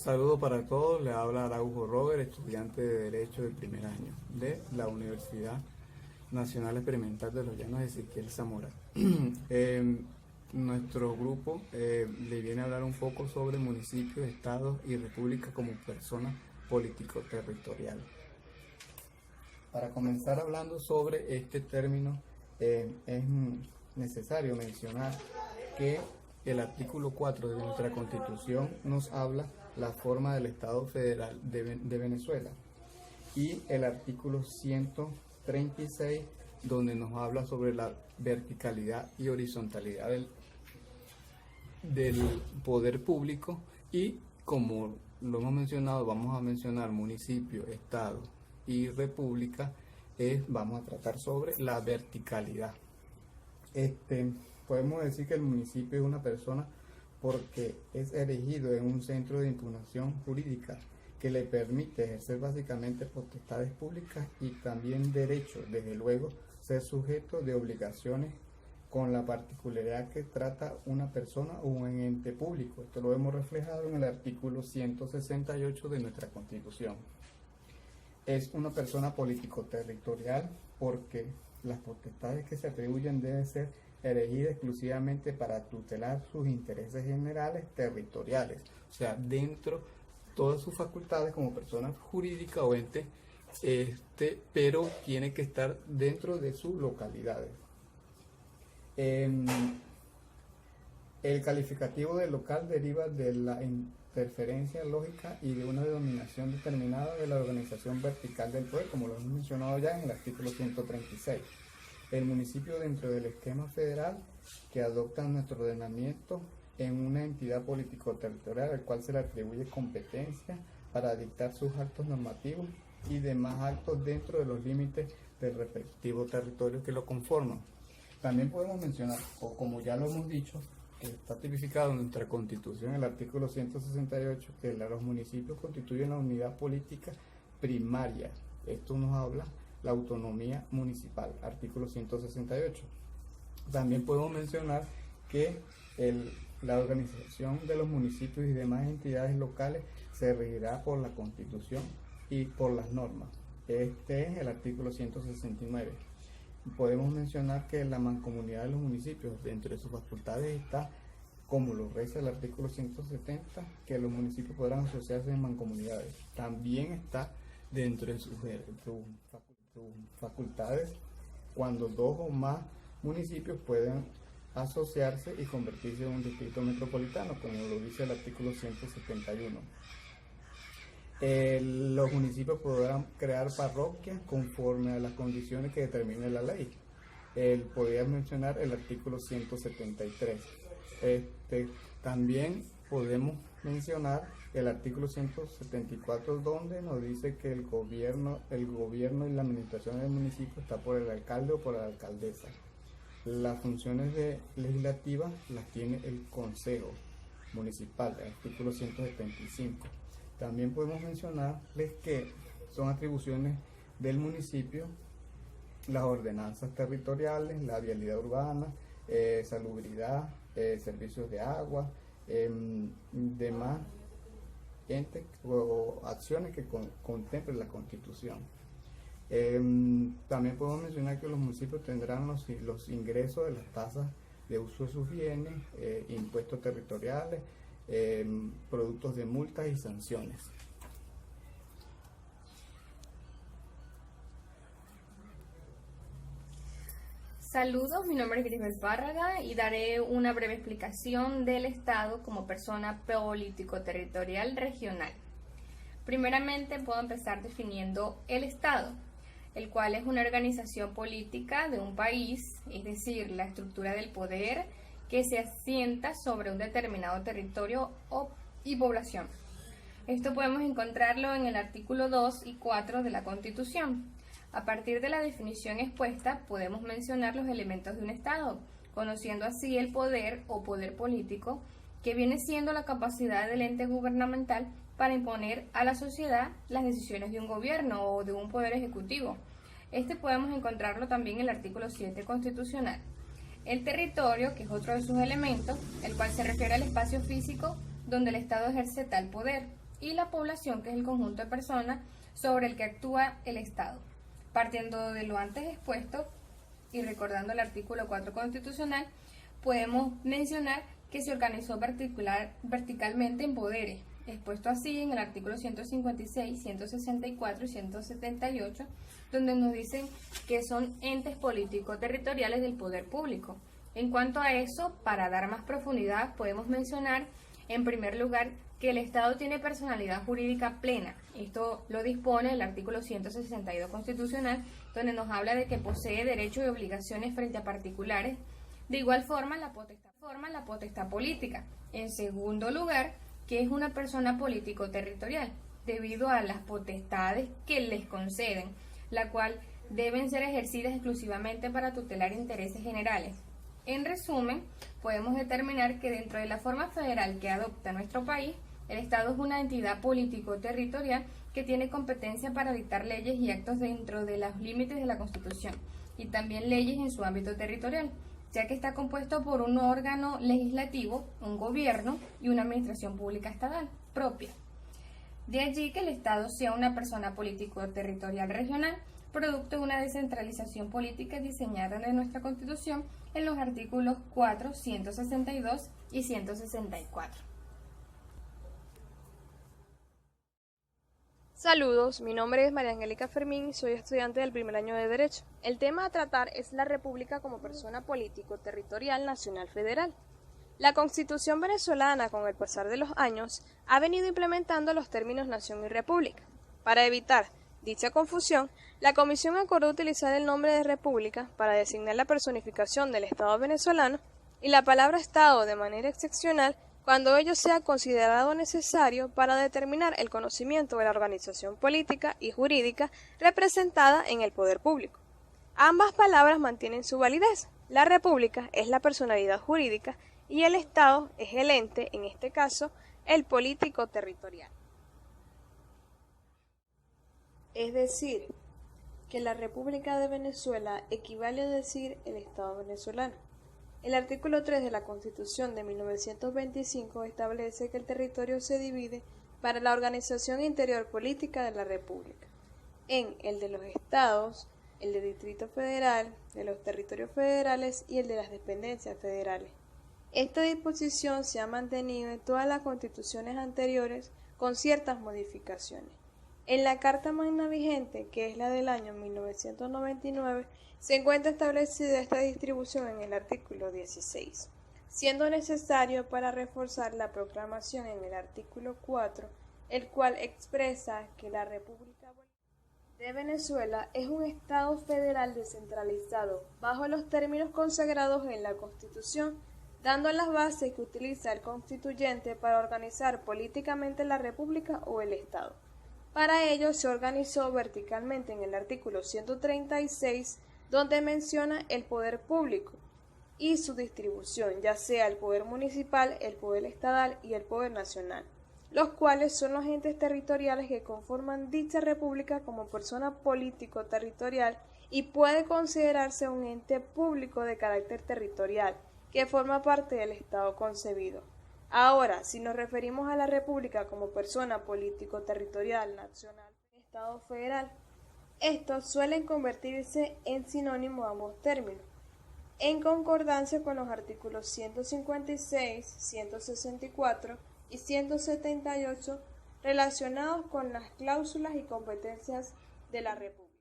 Saludo para todos, le habla Araujo Robert, estudiante de Derecho del primer año de la Universidad Nacional Experimental de los Llanos Ezequiel Zamora. Nuestro grupo le viene a hablar un poco sobre municipios, estados y repúblicas como personas político-territorial. Para comenzar hablando sobre este término, es necesario mencionar que el artículo 4 de nuestra Constitución nos habla la forma del Estado Federal de Venezuela, y el artículo 136 donde nos habla sobre la verticalidad y horizontalidad del poder público, y como lo hemos mencionado, vamos a mencionar municipio, estado y república. Vamos a tratar sobre la verticalidad. Podemos decir que el municipio es una persona porque es elegido en un centro de impugnación jurídica que le permite ejercer básicamente potestades públicas y también derechos, desde luego ser sujeto de obligaciones, con la particularidad que trata una persona o un ente público. Esto lo hemos reflejado en el artículo 168 de nuestra Constitución. Es una persona político-territorial porque las potestades que se atribuyen deben ser elegidas exclusivamente para tutelar sus intereses generales territoriales, o sea, dentro de todas sus facultades como persona jurídica o ente, pero tiene que estar dentro de sus localidades. El calificativo de local deriva de la interferencia lógica y de una denominación determinada de la organización vertical del poder, como lo hemos mencionado ya en el artículo 136. El municipio, dentro del esquema federal que adopta nuestro ordenamiento, en una entidad político-territorial al cual se le atribuye competencia para dictar sus actos normativos y demás actos dentro de los límites del respectivo territorio que lo conforman. También podemos mencionar, o como ya lo hemos dicho, que está tipificado en nuestra Constitución, el artículo 168, que los municipios constituyen la unidad política primaria. Esto nos habla la autonomía municipal, artículo 168. También podemos mencionar que la organización de los municipios y demás entidades locales se regirá por la Constitución y por las normas. Este es el artículo 169. Podemos mencionar que la mancomunidad de los municipios, dentro de sus facultades está, como lo reza el artículo 170, que los municipios podrán asociarse en mancomunidades. También está dentro de sus facultades cuando dos o más municipios pueden asociarse y convertirse en un distrito metropolitano, como lo dice el artículo 171. Los municipios podrán crear parroquias conforme a las condiciones que determine la ley. Podría mencionar el artículo 173. También podemos mencionar el artículo 174, donde nos dice que el gobierno y la administración del municipio está por el alcalde o por la alcaldesa. Las funciones legislativas las tiene el Consejo Municipal, el artículo 175. También podemos mencionarles que son atribuciones del municipio las ordenanzas territoriales, la vialidad urbana, salubridad, servicios de agua, demás entes o acciones que contemplen la Constitución. También podemos mencionar que los municipios tendrán los ingresos de las tasas de uso de sus bienes, impuestos territoriales, productos de multas y sanciones. Saludos, mi nombre es Grisbel Párraga y daré una breve explicación del Estado como persona político-territorial regional. Primeramente puedo empezar definiendo el Estado, el cual es una organización política de un país, es decir, la estructura del poder que se asienta sobre un determinado territorio y población. Esto podemos encontrarlo en el artículo 2 y 4 de la Constitución. A partir de la definición expuesta, podemos mencionar los elementos de un Estado, conociendo así el poder o poder político, que viene siendo la capacidad del ente gubernamental para imponer a la sociedad las decisiones de un gobierno o de un poder ejecutivo. Podemos encontrarlo también en el artículo 7 constitucional. El territorio, que es otro de sus elementos, el cual se refiere al espacio físico donde el Estado ejerce tal poder, y la población, que es el conjunto de personas sobre el que actúa el Estado. Partiendo de lo antes expuesto y recordando el artículo 4 constitucional, podemos mencionar que se organizó verticalmente en poderes, expuesto así en el artículo 156, 164 y 178, donde nos dicen que son entes políticos territoriales del poder público. En cuanto a eso, para dar más profundidad, podemos mencionar, en primer lugar, que el Estado tiene personalidad jurídica plena. Esto lo dispone el artículo 162 constitucional, donde nos habla de que posee derechos y obligaciones frente a particulares. De igual forma, la potestad política. En segundo lugar, que es una persona político-territorial, debido a las potestades que les conceden, la cual deben ser ejercidas exclusivamente para tutelar intereses generales. En resumen, podemos determinar que dentro de la forma federal que adopta nuestro país, el Estado es una entidad político-territorial que tiene competencia para dictar leyes y actos dentro de los límites de la Constitución, y también leyes en su ámbito territorial, ya que está compuesto por un órgano legislativo, un gobierno y una administración pública estatal propia. De allí que el Estado sea una persona político-territorial regional, producto de una descentralización política diseñada en nuestra Constitución en los artículos 4, 162 y 164. Saludos, mi nombre es María Angélica Fermín y soy estudiante del primer año de Derecho. El tema a tratar es la República como persona político-territorial nacional federal. La Constitución venezolana, con el pasar de los años, ha venido implementando los términos nación y república. Para evitar dicha confusión, la Comisión acordó utilizar el nombre de república para designar la personificación del Estado venezolano y la palabra Estado de manera excepcional cuando ello sea considerado necesario para determinar el conocimiento de la organización política y jurídica representada en el poder público. Ambas palabras mantienen su validez. La república es la personalidad jurídica y el Estado es el ente, en este caso, el político territorial. Es decir, que la República de Venezuela equivale a decir el Estado venezolano. El artículo 3 de la Constitución de 1925 establece que el territorio se divide para la organización interior política de la República en el de los estados, el de Distrito Federal, de los territorios federales y el de las dependencias federales. Esta disposición se ha mantenido en todas las constituciones anteriores con ciertas modificaciones. En la Carta Magna vigente, que es la del año 1999, se encuentra establecida esta distribución en el artículo 16, siendo necesario para reforzar la proclamación en el artículo 4, el cual expresa que la República de Venezuela es un Estado federal descentralizado bajo los términos consagrados en la Constitución, dando las bases que utiliza el constituyente para organizar políticamente la República o el Estado. Para ello se organizó verticalmente en el artículo 136, donde menciona el poder público y su distribución, ya sea el poder municipal, el poder estatal y el poder nacional, los cuales son los entes territoriales que conforman dicha república como persona político-territorial y puede considerarse un ente público de carácter territorial que forma parte del Estado concebido. Ahora, si nos referimos a la república como persona político-territorial nacional, Estado federal, estos suelen convertirse en sinónimo ambos términos, en concordancia con los artículos 156, 164 y 178 relacionados con las cláusulas y competencias de la República.